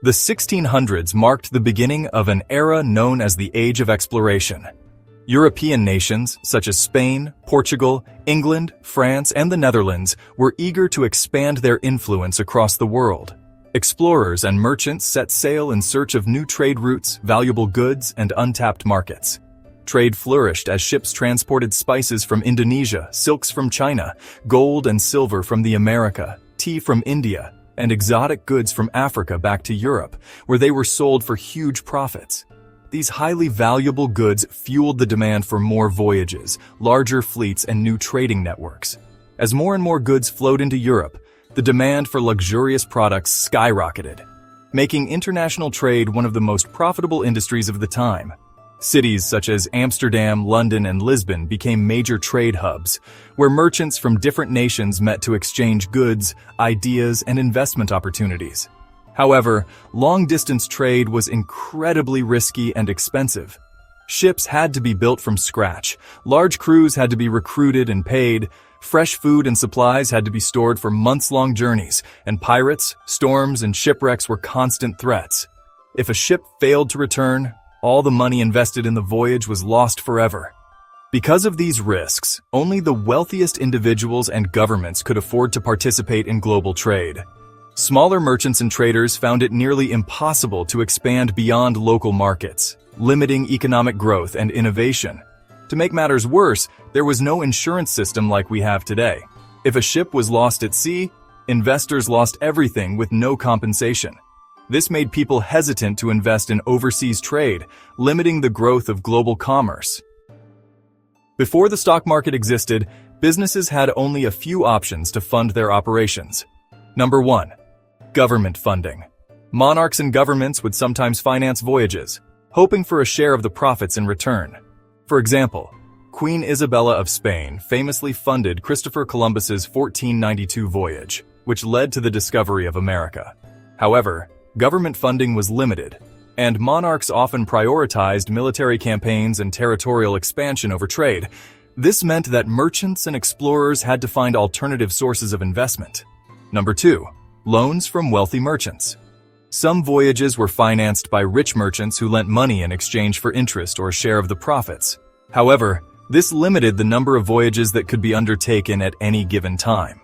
The 1600s marked the beginning of an era known as the Age of Exploration. European nations, such as Spain, Portugal, England, France, and the Netherlands, were eager to expand their influence across the world. Explorers and merchants set sail in search of new trade routes, valuable goods, and untapped markets. Trade flourished as ships transported spices from Indonesia, silks from China, gold and silver from the Americas, tea from India, and exotic goods from Africa back to Europe, where they were sold for huge profits. These highly valuable goods fueled the demand for more voyages, larger fleets, and new trading networks. As more and more goods flowed into Europe, the demand for luxurious products skyrocketed, making international trade one of the most profitable industries of the time. Cities such as Amsterdam, London, and Lisbon became major trade hubs, where merchants from different nations met to exchange goods, ideas, and investment opportunities. However, long-distance trade was incredibly risky and expensive. Ships had to be built from scratch, large crews had to be recruited and paid, fresh food and supplies had to be stored for months-long journeys, and pirates, storms, and shipwrecks were constant threats. If a ship failed to return, all the money invested in the voyage was lost forever. Because of these risks, only the wealthiest individuals and governments could afford to participate in global trade. Smaller merchants and traders found it nearly impossible to expand beyond local markets, limiting economic growth and innovation. To make matters worse, there was no insurance system like we have today. If a ship was lost at sea, investors lost everything with no compensation. This made people hesitant to invest in overseas trade, limiting the growth of global commerce. Before the stock market existed, businesses had only a few options to fund their operations. Number 1. Government funding. Monarchs and governments would sometimes finance voyages, hoping for a share of the profits in return. For example, Queen Isabella of Spain famously funded Christopher Columbus's 1492 voyage, which led to the discovery of America. However, government funding was limited, and monarchs often prioritized military campaigns and territorial expansion over trade. This meant that merchants and explorers had to find alternative sources of investment. Number 2. Loans from wealthy merchants. Some voyages were financed by rich merchants who lent money in exchange for interest or a share of the profits. However, this limited the number of voyages that could be undertaken at any given time.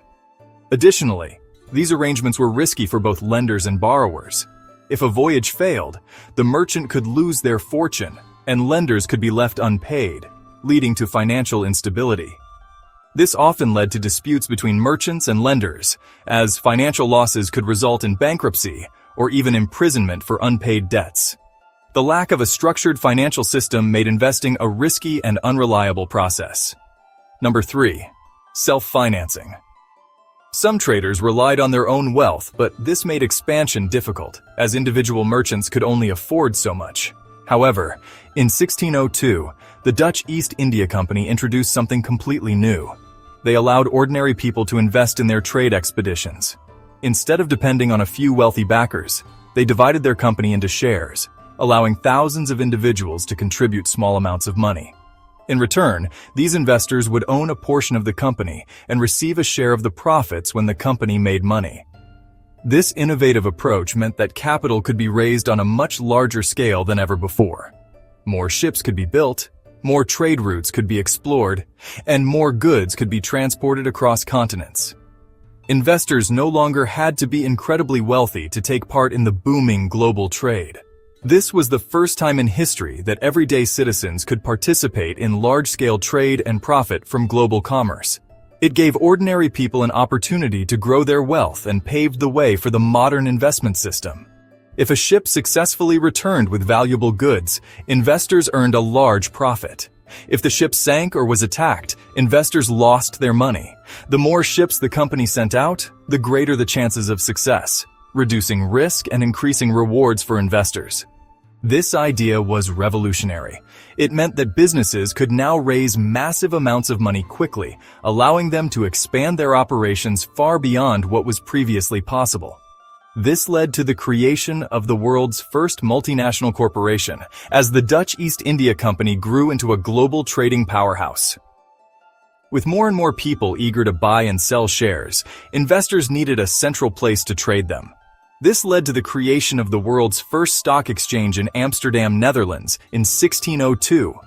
Additionally, these arrangements were risky for both lenders and borrowers. If a voyage failed, the merchant could lose their fortune, and lenders could be left unpaid, leading to financial instability. This often led to disputes between merchants and lenders, as financial losses could result in bankruptcy or even imprisonment for unpaid debts. The lack of a structured financial system made investing a risky and unreliable process. Number 3. Self-financing. Some traders relied on their own wealth, but this made expansion difficult, as individual merchants could only afford so much. However, in 1602, the Dutch East India Company introduced something completely new. They allowed ordinary people to invest in their trade expeditions. Instead of depending on a few wealthy backers, they divided their company into shares, allowing thousands of individuals to contribute small amounts of money. In return, these investors would own a portion of the company and receive a share of the profits when the company made money. This innovative approach meant that capital could be raised on a much larger scale than ever before. More ships could be built, more trade routes could be explored, and more goods could be transported across continents. Investors no longer had to be incredibly wealthy to take part in the booming global trade. This was the first time in history that everyday citizens could participate in large-scale trade and profit from global commerce. It gave ordinary people an opportunity to grow their wealth and paved the way for the modern investment system. If a ship successfully returned with valuable goods, investors earned a large profit. If the ship sank or was attacked, investors lost their money. The more ships the company sent out, the greater the chances of success, reducing risk and increasing rewards for investors. This idea was revolutionary. It meant that businesses could now raise massive amounts of money quickly, allowing them to expand their operations far beyond what was previously possible. This led to the creation of the world's first multinational corporation, as the Dutch East India Company grew into a global trading powerhouse. With more and more people eager to buy and sell shares, investors needed a central place to trade them. This led to the creation of the world's first stock exchange in Amsterdam, Netherlands, in 1602.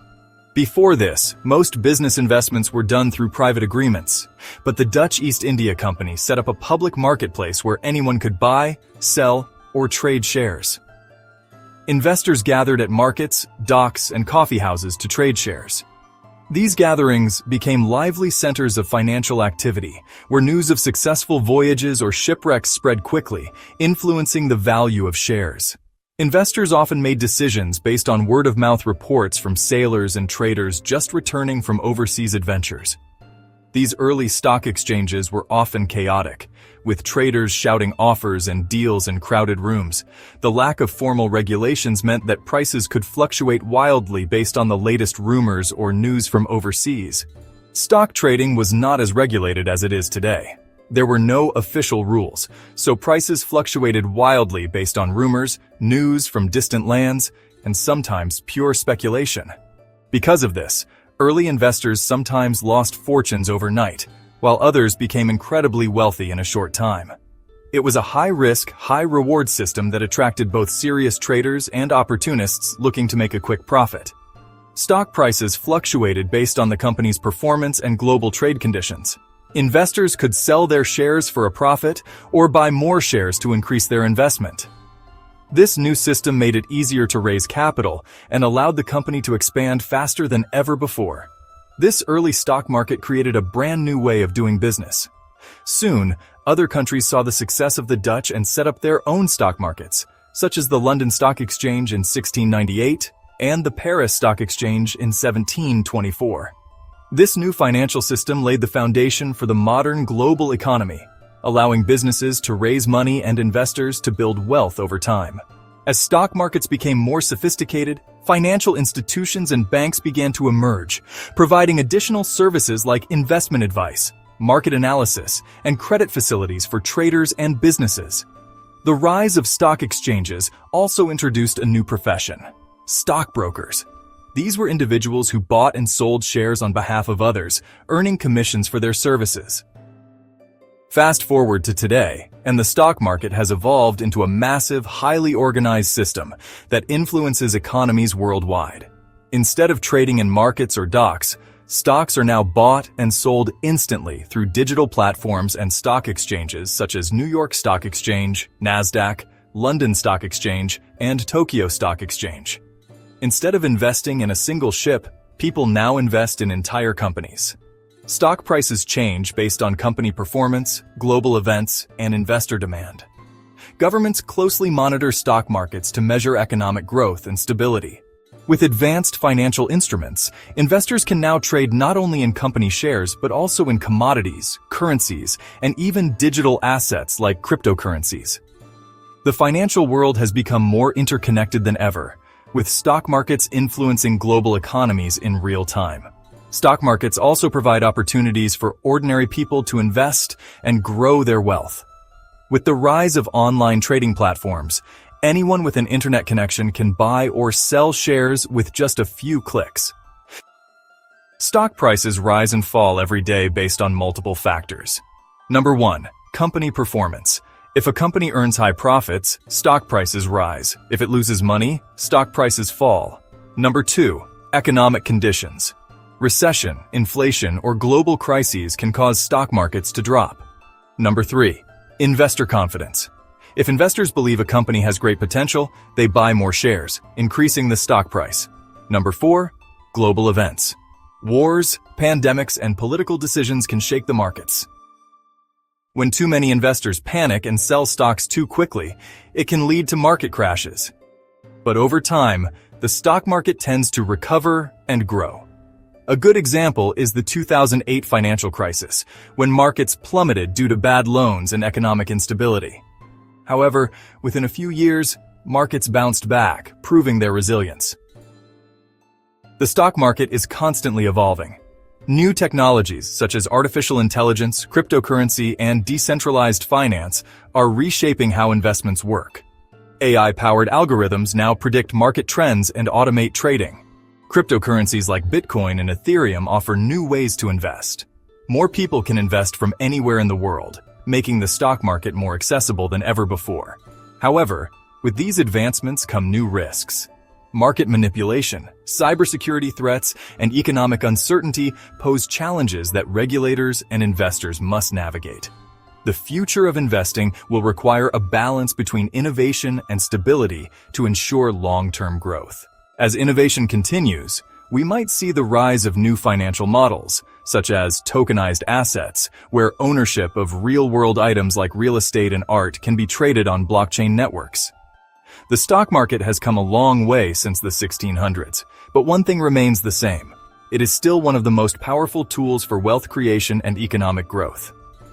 Before this, most business investments were done through private agreements, but the Dutch East India Company set up a public marketplace where anyone could buy, sell, or trade shares. Investors gathered at markets, docks, and coffee houses to trade shares. These gatherings became lively centers of financial activity, where news of successful voyages or shipwrecks spread quickly, influencing the value of shares. Investors often made decisions based on word-of-mouth reports from sailors and traders just returning from overseas adventures. These early stock exchanges were often chaotic, with traders shouting offers and deals in crowded rooms. The lack of formal regulations meant that prices could fluctuate wildly based on the latest rumors or news from overseas. Stock trading was not as regulated as it is today. There were no official rules, so prices fluctuated wildly based on rumors, news from distant lands, and sometimes pure speculation. Because of this, early investors sometimes lost fortunes overnight, while others became incredibly wealthy in a short time. It was a high-risk, high-reward system that attracted both serious traders and opportunists looking to make a quick profit. Stock prices fluctuated based on the company's performance and global trade conditions. Investors could sell their shares for a profit or buy more shares to increase their investment. This new system made it easier to raise capital and allowed the company to expand faster than ever before. This early stock market created a brand new way of doing business. Soon, other countries saw the success of the Dutch and set up their own stock markets, such as the London Stock Exchange in 1698 and the Paris Stock Exchange in 1724. This new financial system laid the foundation for the modern global economy, allowing businesses to raise money and investors to build wealth over time. As stock markets became more sophisticated, financial institutions and banks began to emerge, providing additional services like investment advice, market analysis, and credit facilities for traders and businesses. The rise of stock exchanges also introduced a new profession: stockbrokers. These were individuals who bought and sold shares on behalf of others, earning commissions for their services. Fast forward to today, and the stock market has evolved into a massive, highly organized system that influences economies worldwide. Instead of trading in markets or docks, stocks are now bought and sold instantly through digital platforms and stock exchanges such as New York Stock Exchange, Nasdaq, London Stock Exchange, and Tokyo Stock Exchange. Instead of investing in a single ship, people now invest in entire companies. Stock prices change based on company performance, global events, and investor demand. Governments closely monitor stock markets to measure economic growth and stability. With advanced financial instruments, investors can now trade not only in company shares but also in commodities, currencies, and even digital assets like cryptocurrencies. The financial world has become more interconnected than ever, with stock markets influencing global economies in real time. Stock markets also provide opportunities for ordinary people to invest and grow their wealth. With the rise of online trading platforms, anyone with an internet connection can buy or sell shares with just a few clicks. Stock prices rise and fall every day based on multiple factors. Number 1. Company performance. If a company earns high profits, stock prices rise. If it loses money, stock prices fall. Number 2. Economic conditions. Recession, inflation, or global crises can cause stock markets to drop. Number 3. Investor confidence. If investors believe a company has great potential, they buy more shares, increasing the stock price. Number 4. Global events. Wars, pandemics, and political decisions can shake the markets. When too many investors panic and sell stocks too quickly, it can lead to market crashes. But over time, the stock market tends to recover and grow. A good example is the 2008 financial crisis, when markets plummeted due to bad loans and economic instability. However, within a few years, markets bounced back, proving their resilience. The stock market is constantly evolving. New technologies such as artificial intelligence, cryptocurrency, and decentralized finance are reshaping how investments work. AI-powered algorithms now predict market trends and automate trading. Cryptocurrencies like Bitcoin and Ethereum offer new ways to invest. More people can invest from anywhere in the world, making the stock market more accessible than ever before. However, with these advancements come new risks. Market manipulation, cybersecurity threats, and economic uncertainty pose challenges that regulators and investors must navigate. The future of investing will require a balance between innovation and stability to ensure long-term growth. As innovation continues, we might see the rise of new financial models, such as tokenized assets, where ownership of real-world items like real estate and art can be traded on blockchain networks. The stock market has come a long way since the 1600s, but one thing remains the same. It is still one of the most powerful tools for wealth creation and economic growth.